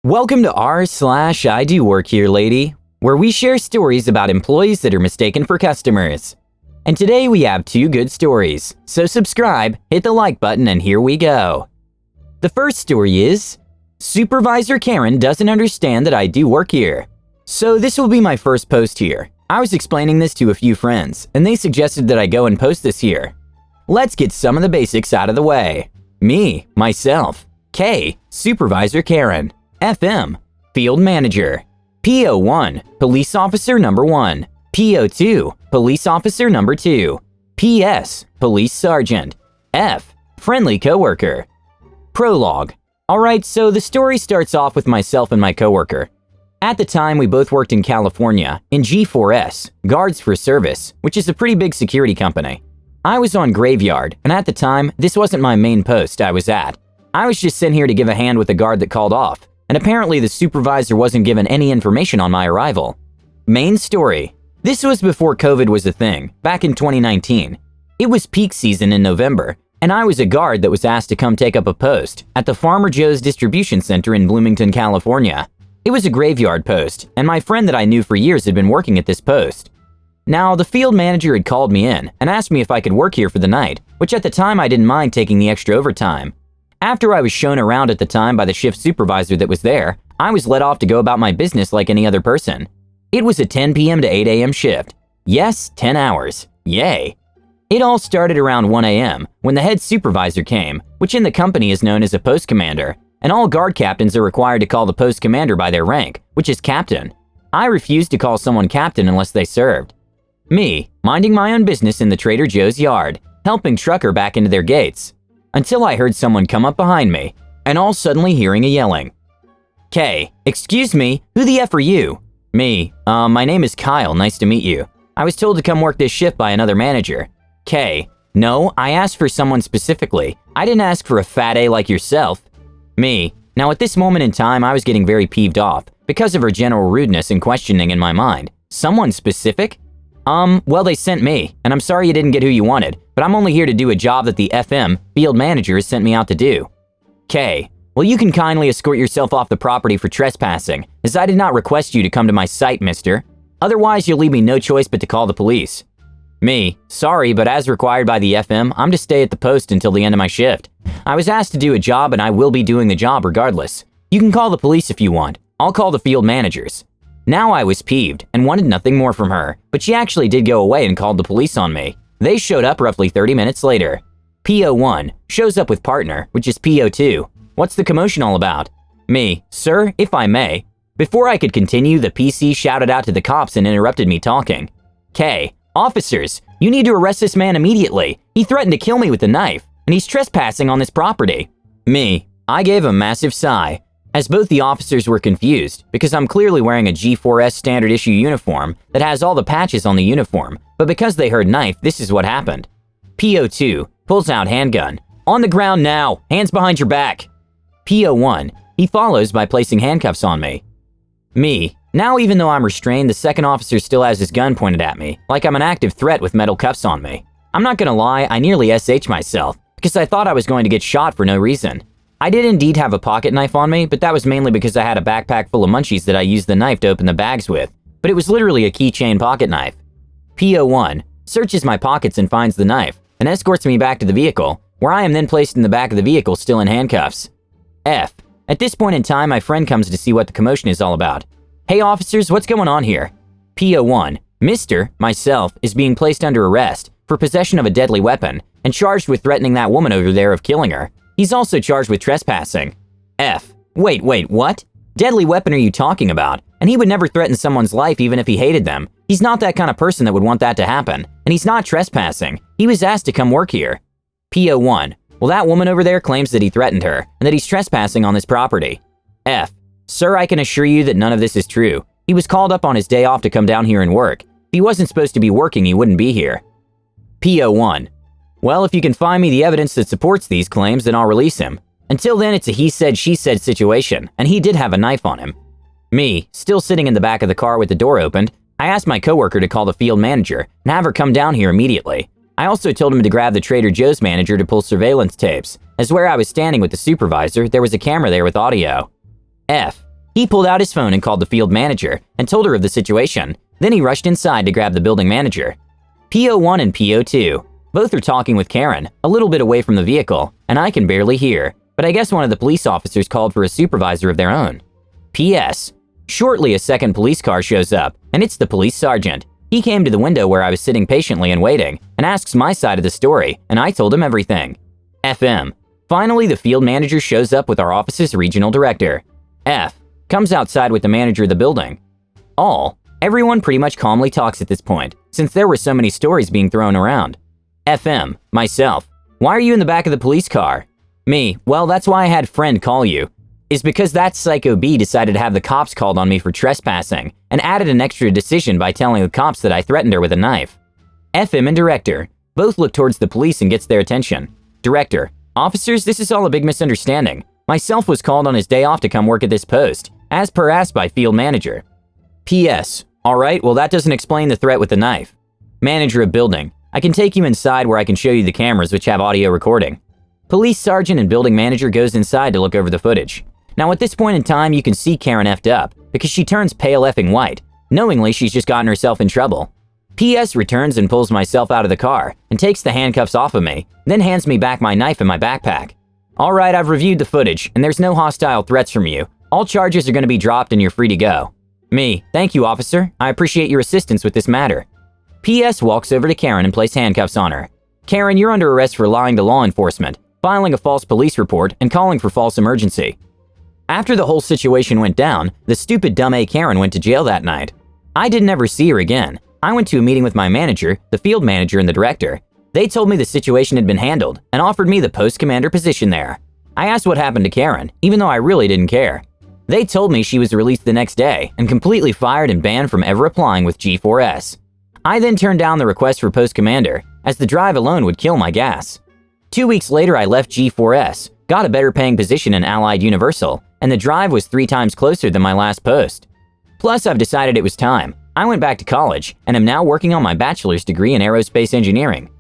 Welcome to r/I Do Work Here Lady, where we share stories about employees that are mistaken for customers. And today we have two good stories, so subscribe, hit the like button, and here we go. The first story is, Supervisor Karen doesn't understand that I do work here. So this will be my first post here. I was explaining this to a few friends, and they suggested that I go and post this here. Let's get some of the basics out of the way. Me, myself. K, Supervisor Karen. FM, Field Manager. PO1, Police Officer Number 1. PO2, Police Officer Number 2. PS, Police Sergeant. F, Friendly Coworker. Prologue. Alright, so the story starts off with myself and my coworker. At the time, we both worked in California, in G4S, Guards for Service, which is a pretty big security company. I was on Graveyard, and at the time, this wasn't my main post I was at. I was just sent here to give a hand with a guard that called off, and apparently the supervisor wasn't given any information on my arrival. Main story. This was before COVID was a thing, back in 2019. It was peak season in November, and I was a guard that was asked to come take up a post at the Farmer Joe's distribution center in Bloomington, California. It was a graveyard post, and my friend that I knew for years had been working at this post. Now, the field manager had called me in and asked me if I could work here for the night, which at the time I didn't mind taking the extra overtime. After I was shown around at the time by the shift supervisor that was there, I was let off to go about my business like any other person. It was a 10 p.m. to 8 a.m. shift. Yes, 10 hours. Yay. It all started around 1 a.m. when the head supervisor came, which in the company is known as a post commander, and all guard captains are required to call the post commander by their rank, which is captain. I refused to call someone captain unless they served. Me, minding my own business in the Trader Joe's yard, helping trucker back into their gates. Until I heard someone come up behind me, and all suddenly hearing a yelling. K, excuse me, who the F are you? Me, my name is Kyle, nice to meet you. I was told to come work this shift by another manager. K, no, I asked for someone specifically. I didn't ask for a fat A like yourself. Me, now at this moment in time I was getting very peeved off because of her general rudeness and questioning in my mind. Someone specific? Well, they sent me, and I'm sorry you didn't get who you wanted, but I'm only here to do a job that the FM, field manager, has sent me out to do. K, well, you can kindly escort yourself off the property for trespassing, as I did not request you to come to my site, mister. Otherwise, you'll leave me no choice but to call the police. Me, sorry, but as required by the FM, I'm to stay at the post until the end of my shift. I was asked to do a job, and I will be doing the job regardless. You can call the police if you want. I'll call the field managers. Now I was peeved and wanted nothing more from her, but she actually did go away and called the police on me. They showed up roughly 30 minutes later. PO1 shows up with partner, which is PO2. What's the commotion all about? Me, sir, if I may. Before I could continue, the PC shouted out to the cops and interrupted me talking. K, officers, you need to arrest this man immediately. He threatened to kill me with a knife, and he's trespassing on this property. Me, I gave a massive sigh, as both the officers were confused because I'm clearly wearing a G4S standard issue uniform that has all the patches on the uniform, but because they heard knife, this is what happened. PO2 pulls out handgun. On the ground now, hands behind your back. PO1, he follows by placing handcuffs on me. Me, now even though I'm restrained, the second officer still has his gun pointed at me, like I'm an active threat with metal cuffs on me. I'm not gonna lie, I nearly SH myself because I thought I was going to get shot for no reason. I did indeed have a pocket knife on me, but that was mainly because I had a backpack full of munchies that I used the knife to open the bags with, but it was literally a keychain pocket knife. PO1 searches my pockets and finds the knife, and escorts me back to the vehicle, where I am then placed in the back of the vehicle still in handcuffs. F. At this point in time, my friend comes to see what the commotion is all about. Hey officers, what's going on here? PO1, Mr., myself, is being placed under arrest for possession of a deadly weapon and charged with threatening that woman over there of killing her. He's also charged with trespassing. F. Wait, what? Deadly weapon are you talking about? And he would never threaten someone's life even if he hated them. He's not that kind of person that would want that to happen. And he's not trespassing. He was asked to come work here. PO1. Well, that woman over there claims that he threatened her and that he's trespassing on this property. F. Sir, I can assure you that none of this is true. He was called up on his day off to come down here and work. If he wasn't supposed to be working, he wouldn't be here. PO1. Well, if you can find me the evidence that supports these claims, then I'll release him. Until then, it's a he said, she said situation, and he did have a knife on him. Me, still sitting in the back of the car with the door opened, I asked my coworker to call the field manager and have her come down here immediately. I also told him to grab the Trader Joe's manager to pull surveillance tapes, as where I was standing with the supervisor, there was a camera there with audio. F. He pulled out his phone and called the field manager and told her of the situation. Then he rushed inside to grab the building manager. PO1 and PO2. Both are talking with Karen, a little bit away from the vehicle, and I can barely hear, but I guess one of the police officers called for a supervisor of their own. PS. Shortly, a second police car shows up, and it's the police sergeant. He came to the window where I was sitting patiently and waiting, and asks my side of the story, and I told him everything. FM. Finally, the field manager shows up with our office's regional director. F. Comes outside with the manager of the building. All. Everyone pretty much calmly talks at this point, since there were so many stories being thrown around. FM. Myself. Why are you in the back of the police car? Me. Well, that's why I had friend call you. Is because that psycho B decided to have the cops called on me for trespassing and added an extra decision by telling the cops that I threatened her with a knife. FM and director. Both look towards the police and gets their attention. Director. Officers, this is all a big misunderstanding. Myself was called on his day off to come work at this post, as per asked by field manager. PS. Alright, well that doesn't explain the threat with the knife. Manager of building. I can take you inside where I can show you the cameras which have audio recording. Police sergeant and building manager goes inside to look over the footage. Now at this point in time you can see Karen effed up because she turns pale effing white. Knowingly she's just gotten herself in trouble. PS returns and pulls myself out of the car and takes the handcuffs off of me, then hands me back my knife and my backpack. Alright, I've reviewed the footage and there's no hostile threats from you. All charges are going to be dropped and you're free to go. Me. Thank you, officer. I appreciate your assistance with this matter. PS walks over to Karen and places handcuffs on her. Karen, you're under arrest for lying to law enforcement, filing a false police report, and calling for false emergency. After the whole situation went down, the stupid dumb A Karen went to jail that night. I didn't ever see her again. I went to a meeting with my manager, the field manager, and the director. They told me the situation had been handled and offered me the post commander position there. I asked what happened to Karen, even though I really didn't care. They told me she was released the next day and completely fired and banned from ever applying with G4S. I then turned down the request for post commander, as the drive alone would kill my gas. 2 weeks later, I left G4S, got a better paying position in Allied Universal, and the drive was 3 times closer than my last post. Plus, I've decided it was time. I went back to college and am now working on my bachelor's degree in aerospace engineering.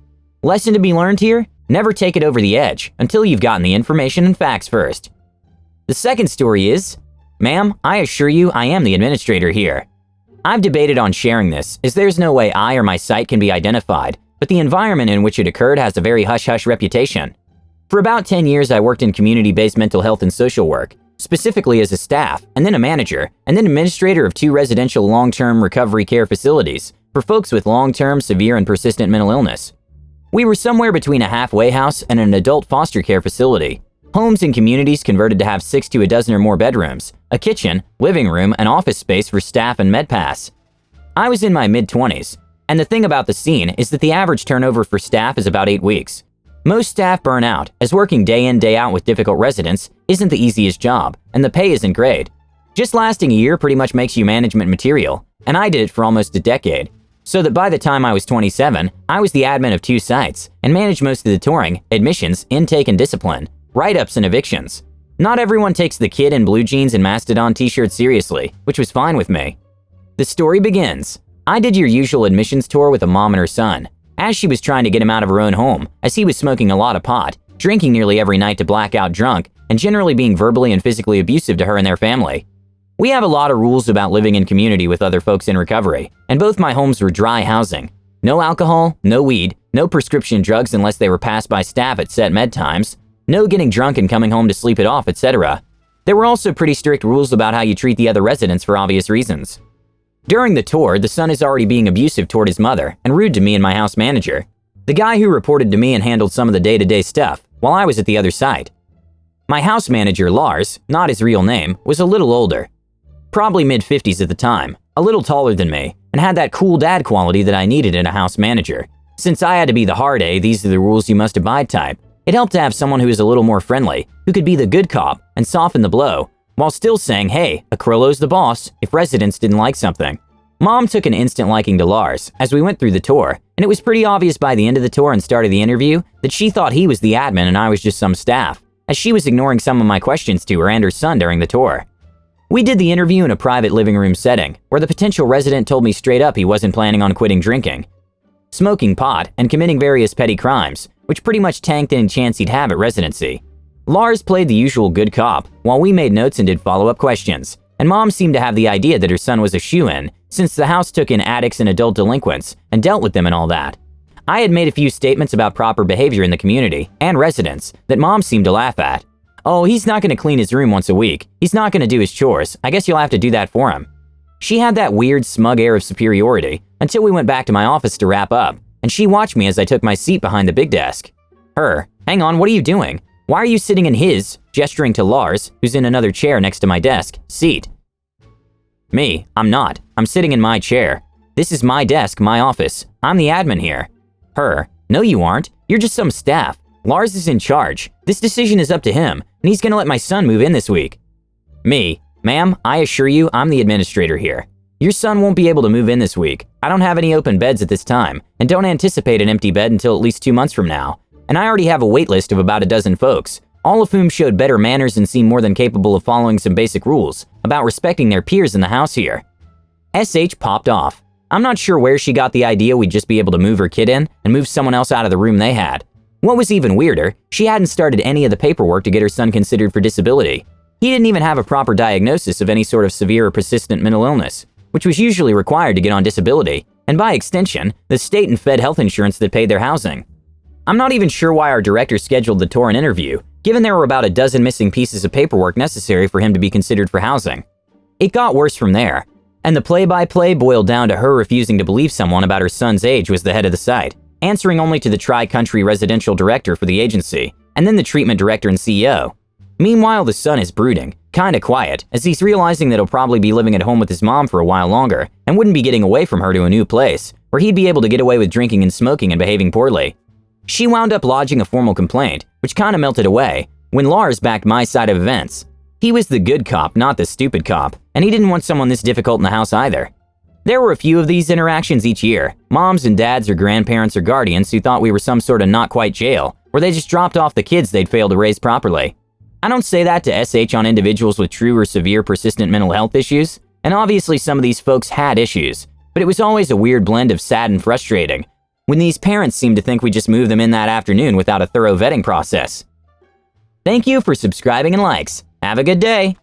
Lesson to be learned here? Never take it over the edge until you've gotten the information and facts first. The second story is, ma'am, I assure you I am the administrator here. I've debated on sharing this, as there's no way I or my site can be identified, but the environment in which it occurred has a very hush-hush reputation. For about 10 years, I worked in community-based mental health and social work, specifically as a staff, and then a manager, and then administrator of 2 residential long-term recovery care facilities for folks with long-term, severe, and persistent mental illness. We were somewhere between a halfway house and an adult foster care facility. Homes and communities converted to have 6 to a dozen or more bedrooms, a kitchen, living room, and office space for staff and MedPass. I was in my mid-20s, and the thing about the scene is that the average turnover for staff is about 8 weeks. Most staff burn out, as working day in, day out with difficult residents isn't the easiest job, and the pay isn't great. Just lasting a year pretty much makes you management material, and I did it for almost a decade. So that by the time I was 27, I was the admin of 2 sites, and managed most of the touring, admissions, intake, and discipline, write-ups, and evictions. Not everyone takes the kid in blue jeans and Mastodon t-shirt seriously, which was fine with me. The story begins. I did your usual admissions tour with a mom and her son, as she was trying to get him out of her own home, as he was smoking a lot of pot, drinking nearly every night to black out drunk, and generally being verbally and physically abusive to her and their family. We have a lot of rules about living in community with other folks in recovery, and both my homes were dry housing. No alcohol, no weed, no prescription drugs unless they were passed by staff at set med times, no getting drunk and coming home to sleep it off, etc. There were also pretty strict rules about how you treat the other residents for obvious reasons. During the tour, the son is already being abusive toward his mother and rude to me and my house manager, the guy who reported to me and handled some of the day-to-day stuff while I was at the other site. My house manager, Lars, not his real name, was a little older, probably mid-50s at the time, a little taller than me, and had that cool dad quality that I needed in a house manager. Since I had to be the hard A, these are the rules you must abide type, it helped to have someone who was a little more friendly, who could be the good cop and soften the blow, while still saying, hey, Acrolo's the boss, if residents didn't like something. Mom took an instant liking to Lars as we went through the tour, and it was pretty obvious by the end of the tour and start of the interview that she thought he was the admin and I was just some staff, as she was ignoring some of my questions to her and her son during the tour. We did the interview in a private living room setting, where the potential resident told me straight up he wasn't planning on quitting drinking, smoking pot, and committing various petty crimes, which pretty much tanked any chance he'd have at residency. Lars played the usual good cop, while we made notes and did follow-up questions, and Mom seemed to have the idea that her son was a shoo-in, since the house took in addicts and adult delinquents and dealt with them and all that. I had made a few statements about proper behavior in the community and residents that Mom seemed to laugh at. "Oh, he's not going to clean his room once a week. He's not going to do his chores. I guess you'll have to do that for him." She had that weird, smug air of superiority until we went back to my office to wrap up, and she watched me as I took my seat behind the big desk. Her, "Hang on, what are you doing? Why are you sitting in his," gesturing to Lars, who's in another chair next to my desk, "seat?" Me, "I'm not. I'm sitting in my chair. This is my desk, my office. I'm the admin here." Her, "No you aren't. You're just some staff. Lars is in charge. This decision is up to him, and he's gonna let my son move in this week." Me, "Ma'am, I assure you I'm the administrator here. Your son won't be able to move in this week. I don't have any open beds at this time, and don't anticipate an empty bed until at least 2 months from now. And I already have a wait list of about a dozen folks, all of whom showed better manners and seem more than capable of following some basic rules about respecting their peers in the house here." SH popped off. I'm not sure where she got the idea we'd just be able to move her kid in and move someone else out of the room they had. What was even weirder, she hadn't started any of the paperwork to get her son considered for disability. He didn't even have a proper diagnosis of any sort of severe or persistent mental illness, which was usually required to get on disability, and by extension, the state and Fed health insurance that paid their housing. I'm not even sure why our director scheduled the tour and interview, given there were about a dozen missing pieces of paperwork necessary for him to be considered for housing. It got worse from there, and the play-by-play boiled down to her refusing to believe someone about her son's age was the head of the site, answering only to the Tri-Country Residential Director for the agency, and then the Treatment Director and CEO. Meanwhile, the son is brooding, kinda quiet, as he's realizing that he'll probably be living at home with his mom for a while longer, and wouldn't be getting away from her to a new place, where he'd be able to get away with drinking and smoking and behaving poorly. She wound up lodging a formal complaint, which kinda melted away, when Lars backed my side of events. He was the good cop, not the stupid cop, and he didn't want someone this difficult in the house either. There were a few of these interactions each year, moms and dads or grandparents or guardians who thought we were some sort of not-quite jail, where they just dropped off the kids they'd failed to raise properly. I don't say that to SH on individuals with true or severe persistent mental health issues, and obviously some of these folks had issues, but it was always a weird blend of sad and frustrating, when these parents seemed to think we just moved them in that afternoon without a thorough vetting process. Thank you for subscribing and likes. Have a good day.